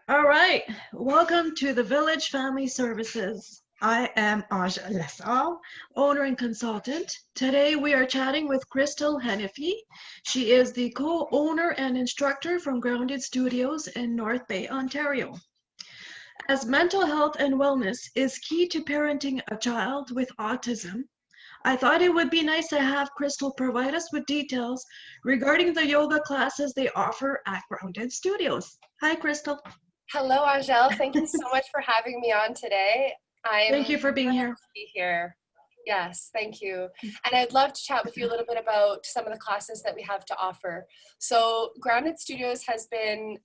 All right, welcome to the Village Family Services. I am Aja Lessal, owner and consultant. Today we are chatting with Krystal Henophy. She is the co-owner and instructor from Grounded Studios in North Bay, Ontario. As mental health and wellness is key to parenting a child with autism, I thought it would be nice to have Krystal provide us with details regarding the yoga classes they offer at Grounded Studios. Hi, Krystal. Hello, Angel. Thank you so much for having me on today. I'm Thank you for being thrilled here. to be here. Yes, thank you. And I'd love to chat with you a little bit about some of the classes that we have to offer. So Grounded Studios has been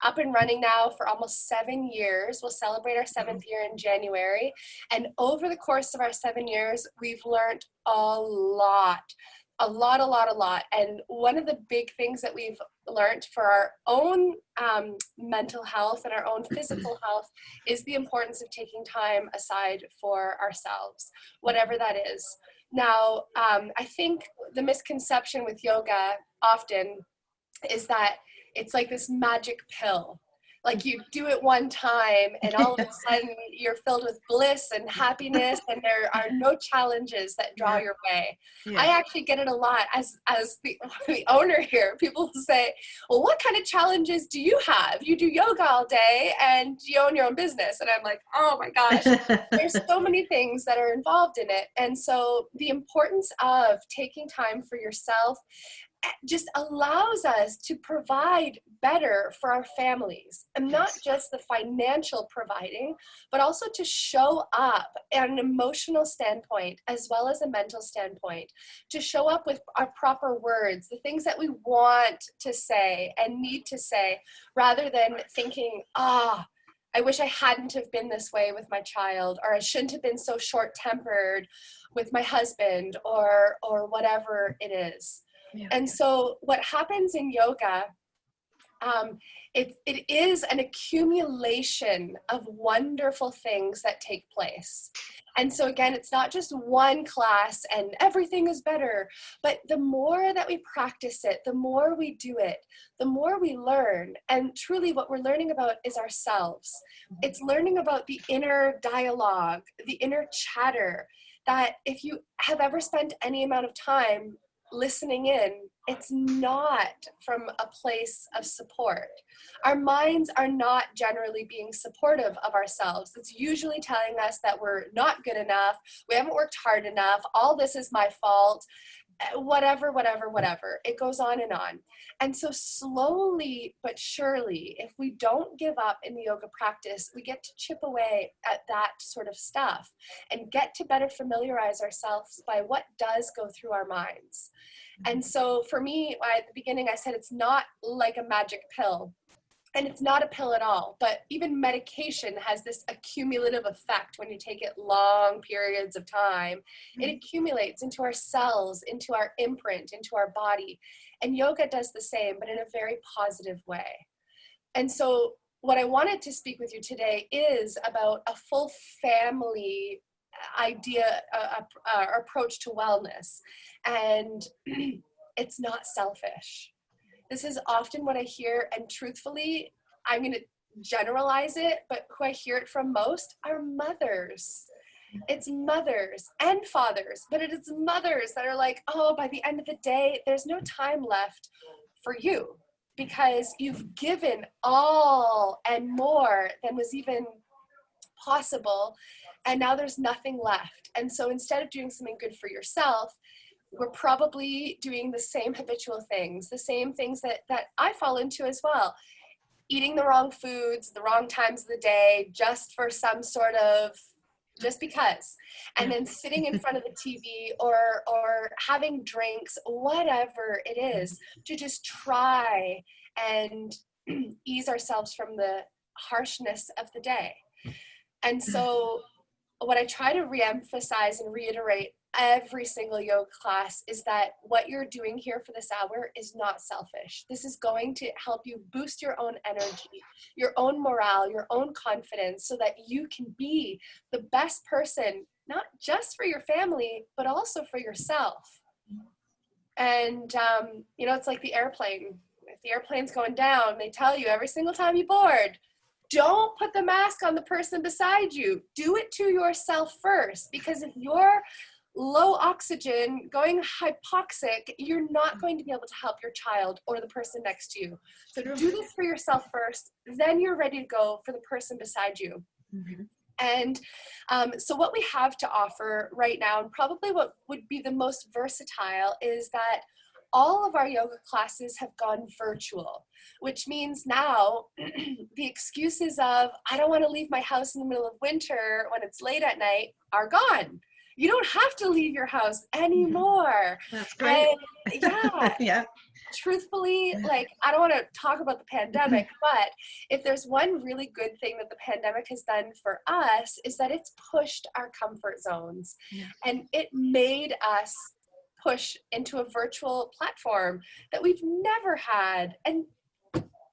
up and running now for almost 7 years. We'll celebrate our 7th year in January. And over the course of our 7 years, we've learned a lot. And one of the big things that we've learned for our own mental health and our own physical health is the importance of taking time aside for ourselves, whatever that is. Now, I think the misconception with yoga often is that it's like this magic pill. Like you do it one time and all of a sudden you're filled with bliss and happiness and there are no challenges that draw your way. I Yeah. actually get it a lot as the owner here. People will say, well, what kind of challenges do you have? You do yoga all day and you own your own business. And I'm like, oh my gosh, there's so many things that are involved in it. And so the importance of taking time for yourself just allows us to provide better for our families, and not just the financial providing, but also to show up at an emotional standpoint as well as a mental standpoint, to show up with our proper words, the things that we want to say and need to say, rather than thinking, I wish I hadn't have been this way with my child, or I shouldn't have been so short-tempered with my husband, or whatever it is. Yeah. And so what happens in yoga, it is an accumulation of wonderful things that take place. And so again, it's not just one class and everything is better, but the more that we practice it, the more we do it, the more we learn. And truly what we're learning about is ourselves. It's learning about the inner dialogue, the inner chatter, that if you have ever spent any amount of time listening in, it's not from a place of support. Our minds are not generally being supportive of ourselves. It's usually telling us that we're not good enough, we haven't worked hard enough, all this is my fault, whatever. It goes on and on. And so slowly but surely, if we don't give up in the yoga practice, we get to chip away at that sort of stuff and get to better familiarize ourselves by what does go through our minds. And so for me, at the beginning, I said it's not like a magic pill. And it's not a pill at all, but even medication has this accumulative effect when you take it long periods of time. It accumulates into our cells, into our imprint, into our body. And yoga does the same, but in a very positive way. And so what I wanted to speak with you today is about a full family idea, approach to wellness. And it's not selfish. This is often what I hear, and truthfully, I'm going to generalize it, but who I hear it from most are mothers. It's mothers and fathers, but it is mothers that are like, oh, by the end of the day, there's no time left for you because you've given all and more than was even possible, and now there's nothing left. And so instead of doing something good for yourself, we're probably doing the same habitual things, the same things that I fall into as well. Eating the wrong foods, the wrong times of the day, just for some sort of, just because. And then sitting in front of the TV or having drinks, whatever it is, to just try and ease ourselves from the harshness of the day. And so what I try to reemphasize and reiterate every single yoga class is that what you're doing here for this hour is not selfish. This is going to help you boost your own energy, your own morale, your own confidence, so that you can be the best person, not just for your family, but also for yourself. And, it's like the airplane. If the airplane's going down, they tell you every single time you board, Don't put the mask on the person beside you. Do it to yourself first, because if you're low oxygen, going hypoxic, you're not going to be able to help your child or the person next to you. So do this for yourself first, then you're ready to go for the person beside you. Mm-hmm. And so what we have to offer right now, and probably what would be the most versatile, is that all of our yoga classes have gone virtual, which means now the excuses of, I don't want to leave my house in the middle of winter when it's late at night, are gone. You don't have to leave your house anymore. That's great. And yeah. Yeah. Truthfully, like, I don't want to talk about the pandemic, but if there's one really good thing that the pandemic has done for us, is that it's pushed our comfort zones. Yeah. And it made us push into a virtual platform that we've never had and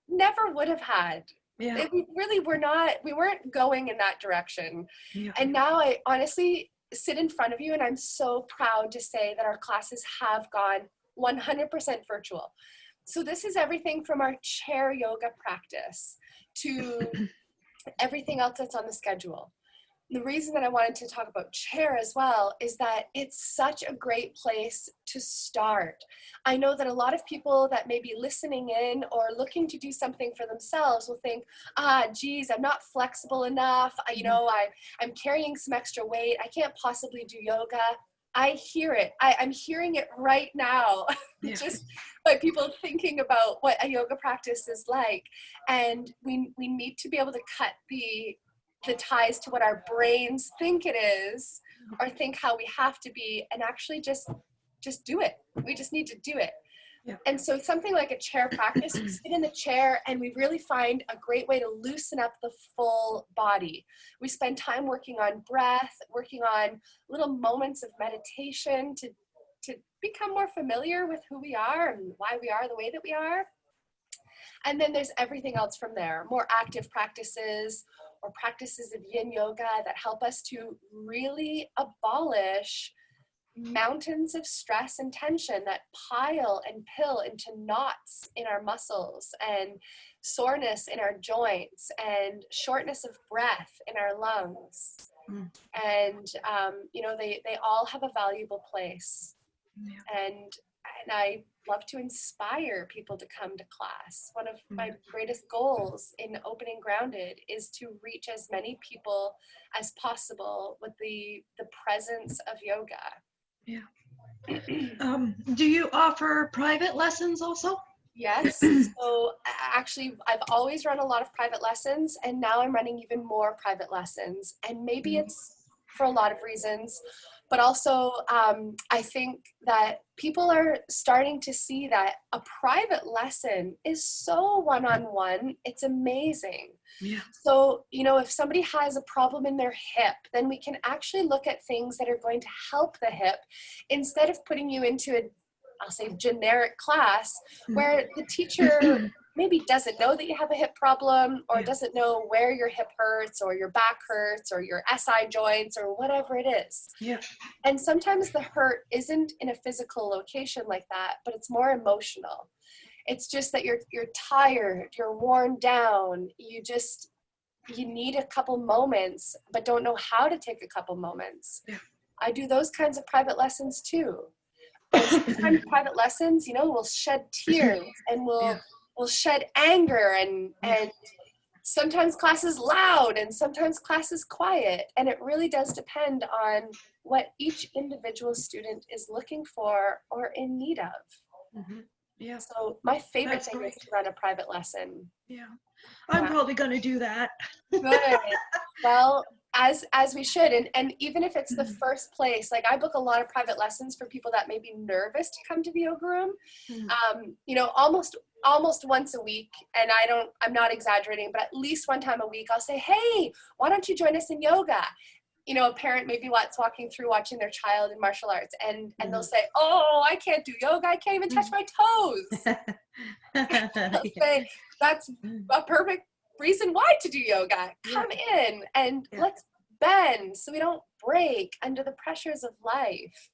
never would have had. Yeah. We weren't going in that direction. Yeah. And now I honestly sit in front of you and I'm so proud to say that our classes have gone 100% virtual. So this is everything from our chair yoga practice to everything else that's on the schedule. The reason that I wanted to talk about chair as well is that it's such a great place to start. I know that a lot of people that may be listening in or looking to do something for themselves will think, geez, I'm not flexible enough. I'm carrying some extra weight. I can't possibly do yoga. I hear it. I'm hearing it right now, Yeah. just by people thinking about what a yoga practice is like. And we need to be able to cut the ties to what our brains think it is, or think how we have to be, and actually just do it. We just need to do it. Yeah. And so something like a chair practice, we sit in the chair and we really find a great way to loosen up the full body. We spend time working on breath, working on little moments of meditation to become more familiar with who we are and why we are the way that we are. And then there's everything else from there, more active practices or practices of yin yoga that help us to really abolish mountains of stress and tension that pile and pill into knots in our muscles, and soreness in our joints, and shortness of breath in our lungs. And they all have a valuable place. Yeah. And I love to inspire people to come to class. One of my greatest goals in Opening Grounded is to reach as many people as possible with the presence of yoga. Yeah. Do you offer private lessons also? Yes. So actually, I've always run a lot of private lessons, and now I'm running even more private lessons. And maybe it's for a lot of reasons, but also I think that people are starting to see that a private lesson is so one-on-one. It's amazing. Yeah. So, if somebody has a problem in their hip, then we can actually look at things that are going to help the hip, instead of putting you into I'll say generic class where the teacher maybe doesn't know that you have a hip problem, or doesn't know where your hip hurts or your back hurts or your SI joints or whatever it is. Yeah. And sometimes the hurt isn't in a physical location like that, but it's more emotional. It's just that you're tired, you're worn down, you need a couple moments, but don't know how to take a couple moments. Yeah. I do those kinds of private lessons too. And sometimes private lessons, we'll shed tears and we'll shed anger, and sometimes class is loud and sometimes class is quiet. And it really does depend on what each individual student is looking for or in need of. Mm-hmm. Yeah. So my favorite thing is to run a private lesson. Yeah. I'm probably going to do that. Good. Well, as we should. And even if it's the first place, like I book a lot of private lessons for people that may be nervous to come to the yoga room, almost once a week. And I'm not exaggerating, but at least one time a week, I'll say, hey, why don't you join us in yoga? A parent maybe walking through watching their child in martial arts, and they'll say, oh, I can't do yoga. I can't even touch my toes. I'll say, that's a perfect reason why to do yoga. Come in and let's bend so we don't break under the pressures of life.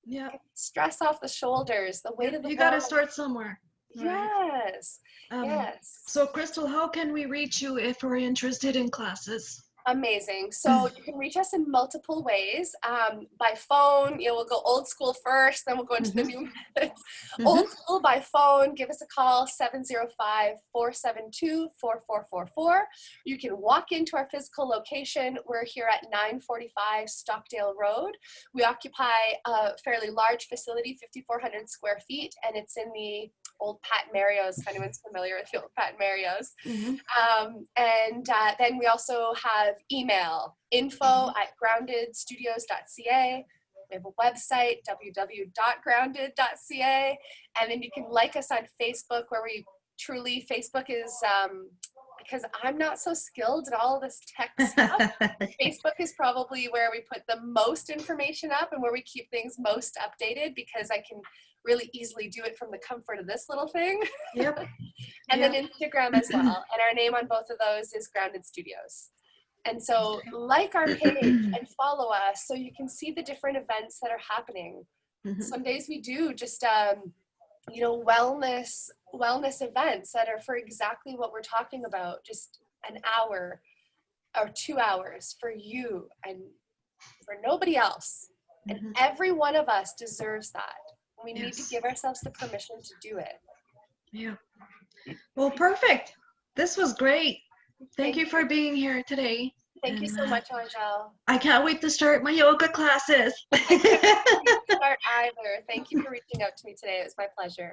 Yeah. Stress off the shoulders, the weight of the You got to start somewhere. right? Yes. Yes. So Krystal, how can we reach you if we're interested in classes? Amazing. So you can reach us in multiple ways. By phone, we'll go old school first, then we'll go into the Mm-hmm. new methods. Mm-hmm. Old school by phone, give us a call, 705-472-4444. You can walk into our physical location. We're here at 945 Stockdale Road. We occupy a fairly large facility, 5,400 square feet, and it's in the old Pat Mario's, if anyone's familiar with the old Pat Mario's. Mm-hmm. Then we also have email, info@groundedstudios.ca. We have a website, www.grounded.ca. And then you can like us on Facebook, where Facebook is, because I'm not so skilled at all this tech stuff, Facebook is probably where we put the most information up and where we keep things most updated, because I can really easily do it from the comfort of this little thing. Yep. And then Instagram as well. And our name on both of those is Grounded Studios. And so like our page and follow us so you can see the different events that are happening. Mm-hmm. Some days we do just, wellness events that are for exactly what we're talking about, just an hour or 2 hours for you and for nobody else. And every one of us deserves that. We need to give ourselves the permission to do it. Yeah. Well, perfect. This was great. Thank you for being here today. Thank you so much, Angel. I can't wait to start my yoga classes. I couldn't start either. Thank you for reaching out to me today. It was my pleasure.